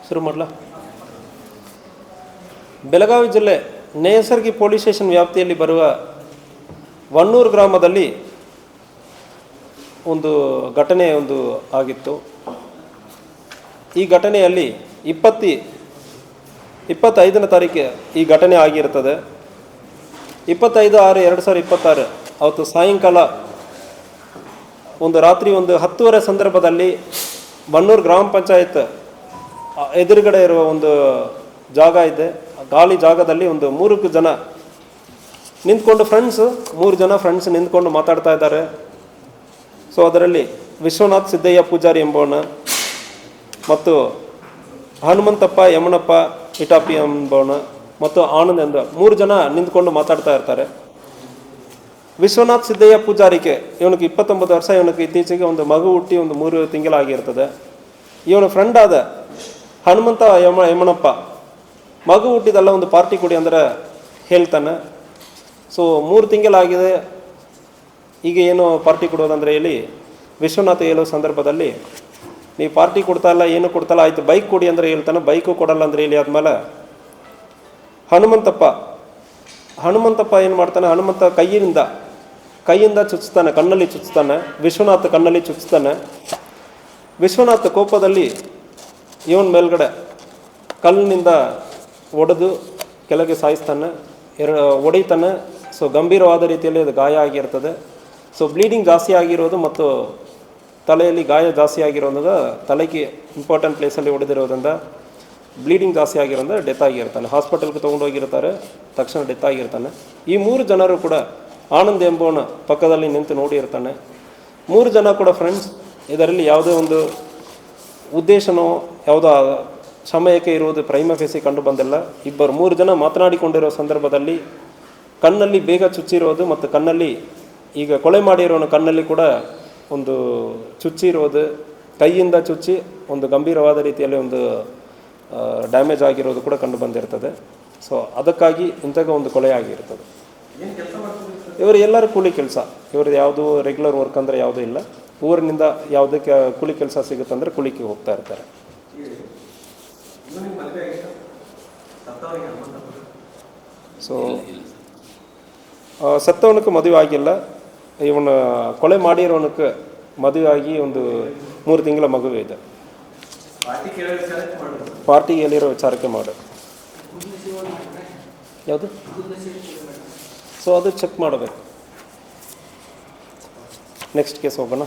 ಶುರು ಮಾಡಲ. ಬೆಳಗಾವಿ ಜಿಲ್ಲೆ ನೇಸರ್ಗಿ ಪೊಲೀಸ್ ಸ್ಟೇಷನ್ ವ್ಯಾಪ್ತಿಯಲ್ಲಿ ಬರುವ ವಣ್ಣೂರು ಗ್ರಾಮದಲ್ಲಿ ಒಂದು ಘಟನೆ ಆಗಿತ್ತು. ಈ ಘಟನೆಯಲ್ಲಿ 25ನೇ ತಾರೀಕು ಈ ಘಟನೆ ಆಗಿರ್ತದೆ. 25/6/2026 ಅವತ್ತು ಸಾಯಂಕಾಲ ರಾತ್ರಿ 10:30 ಸಂದರ್ಭದಲ್ಲಿ ವಣ್ಣೂರು ಗ್ರಾಮ ಪಂಚಾಯತ್ ಎದುರುಗಡೆ ಇರುವ ಜಾಗ ಇದೆ. ಖಾಲಿ ಜಾಗದಲ್ಲಿ 3 ಜನ ನಿಂತ್ಕೊಂಡು ಮೂರು ಜನ ಫ್ರೆಂಡ್ಸ್ ನಿಂತ್ಕೊಂಡು ಮಾತಾಡ್ತಾ ಇದ್ದಾರೆ. ಸೊ ಅದರಲ್ಲಿ ವಿಶ್ವನಾಥ್ ಸಿದ್ದಯ್ಯ ಪೂಜಾರಿ ಎಂಬವನ ಮತ್ತು ಹನುಮಂತಪ್ಪ ಯಮನಪ್ಪ ಇಟಾಪಿ ಎಂಬವನ ಮತ್ತು ಆನಂದ್ ಎಂಬ 3 ಜನ ನಿಂತ್ಕೊಂಡು ಮಾತಾಡ್ತಾ ಇರ್ತಾರೆ. ವಿಶ್ವನಾಥ್ ಸಿದ್ದಯ್ಯ ಪೂಜಾರಿಗೆ ಇವನಿಗೆ 29 ವರ್ಷ. ಇವನಿಗೆ ಇತ್ತೀಚೆಗೆ ಮಗು ಹುಟ್ಟಿ 3 ತಿಂಗಳಾಗಿರ್ತದೆ. ಇವನ ಫ್ರೆಂಡ್ ಆದ ಹನುಮಂತ ಯಮನಪ್ಪ ಮಗು ಹುಟ್ಟಿದೆಲ್ಲ ಪಾರ್ಟಿ ಕೊಡಿ ಅಂದರೆ ಹೇಳ್ತಾನೆ. ಸೊ 3 ತಿಂಗಳಾಗಿದೆ, ಈಗ ಏನು ಪಾರ್ಟಿ ಕೊಡೋದಂದರೆ ಹೇಳಿ ವಿಶ್ವನಾಥ ಹೇಳೋ ಸಂದರ್ಭದಲ್ಲಿ ನೀವು ಪಾರ್ಟಿ ಕೊಡ್ತಾ ಇಲ್ಲ, ಏನು ಕೊಡ್ತಾಯಿಲ್ಲ, ಆಯಿತು ಬೈಕ್ ಕೊಡಿ ಅಂದರೆ ಹೇಳ್ತಾನೆ. ಬೈಕು ಕೊಡಲ್ಲ ಅಂದರೆ ಹೇಳಿ ಆದಮೇಲೆ ಹನುಮಂತಪ್ಪ ಏನು ಮಾಡ್ತಾನೆ, ಹನುಮಂತ ಕೈಯಿಂದ ಚುಚ್ತಾನೆ, ಕಣ್ಣಲ್ಲಿ ಚುಚ್ತಾನೆ. ವಿಶ್ವನಾಥ ಕಣ್ಣಲ್ಲಿ ಚುಚ್ತಾನೆ. ವಿಶ್ವನಾಥ ಕೋಪದಲ್ಲಿ ಇವನ ಮೇಲ್ಗಡೆ ಕಲ್ಲಿನಿಂದ ಹೊಡೆದು ಕೆಳಗೆ ಸಾಯಿಸ್ತಾನೆ, ಹೊಡಿತಾನೆ. ಸೊ ಗಂಭೀರವಾದ ರೀತಿಯಲ್ಲಿ ಅದು ಗಾಯ ಆಗಿರ್ತದೆ. ಸೊ ಬ್ಲೀಡಿಂಗ್ ಜಾಸ್ತಿ ಆಗಿರೋದು ಮತ್ತು ತಲೆಯಲ್ಲಿ ಗಾಯ ಜಾಸ್ತಿ ಆಗಿರೋದ್ರಿಂದ, ತಲೆಗೆ ಇಂಪಾರ್ಟೆಂಟ್ ಪ್ಲೇಸಲ್ಲಿ ಹೊಡೆದಿರೋದ್ರಿಂದ ಬ್ಲೀಡಿಂಗ್ ಜಾಸ್ತಿ ಆಗಿರೋದ್ರಿಂದ ಡೆತ್ ಆಗಿರ್ತಾನೆ. ಹಾಸ್ಪಿಟಲ್ಗೆ ತೊಗೊಂಡೋಗಿರ್ತಾರೆ, ತಕ್ಷಣ ಡೆತ್ ಆಗಿರ್ತಾನೆ. ಈ 3 ಜನರು ಕೂಡ ಆನಂದ್ ಎಂಬವನ ಪಕ್ಕದಲ್ಲಿ ನಿಂತು ನೋಡಿರ್ತಾನೆ. 3 ಜನ ಕೂಡ ಫ್ರೆಂಡ್ಸ್. ಇದರಲ್ಲಿ ಯಾವುದೇ ಉದ್ದೇಶನೋ ಯಾವುದೋ ಸಮಯಕ್ಕೆ ಇರುವುದು ಪ್ರೈಮ ಫೇಸಿ ಕಂಡು ಬಂದಿಲ್ಲ. 3 ಜನ ಮಾತನಾಡಿಕೊಂಡಿರೋ ಸಂದರ್ಭದಲ್ಲಿ ಕಣ್ಣಲ್ಲಿ ಬೇಗ ಚುಚ್ಚಿರೋದು ಮತ್ತು ಕಣ್ಣಲ್ಲಿ ಈಗ ಕೊಲೆ ಮಾಡಿರೋನ ಕಣ್ಣಲ್ಲಿ ಕೂಡ ಚುಚ್ಚಿರೋದು, ಕೈಯಿಂದ ಚುಚ್ಚಿ ಗಂಭೀರವಾದ ರೀತಿಯಲ್ಲಿ ಡ್ಯಾಮೇಜ್ ಆಗಿರೋದು ಕೂಡ ಕಂಡು ಬಂದಿರ್ತದೆ. ಸೊ ಅದಕ್ಕಾಗಿ ಇಂಥಗ ಕೊಲೆ ಆಗಿರ್ತದೆ. ಇವರು ಎಲ್ಲರೂ ಕೂಲಿ ಕೆಲಸ, ಇವ್ರದ್ದು ಯಾವುದು ರೆಗ್ಯುಲರ್ ವರ್ಕ್ ಅಂದರೆ ಯಾವುದೂ ಇಲ್ಲ. ಊರಿನಿಂದ ಯಾವುದಕ್ಕೆ ಕೂಲಿ ಕೆಲಸ ಸಿಗುತ್ತಂದರೆ ಕೂಲಿಗೆ ಹೋಗ್ತಾ ಇರ್ತಾರೆ. ಸೊ ಸತ್ತವನಕ್ಕೆ ಮದುವೆ ಆಗಿಲ್ಲ. ಇವನ ಕೊಲೆ ಮಾಡಿರೋನಕ್ಕೆ ಮದುವೆ ಆಗಿ 3 ತಿಂಗಳ ಮಗುವೆ ಇದೆ. ಪಾರ್ಟಿಗೆ ಹೇಳಿರೋ ವಿಚಾರಕ್ಕೆ ಮಾಡು ಯಾವುದು. ಸೊ ಅದು ಚೆಕ್ ಮಾಡಬೇಕು. ನೆಕ್ಸ್ಟ್ ಕೇಸ್ ಹೋಗೋಣ.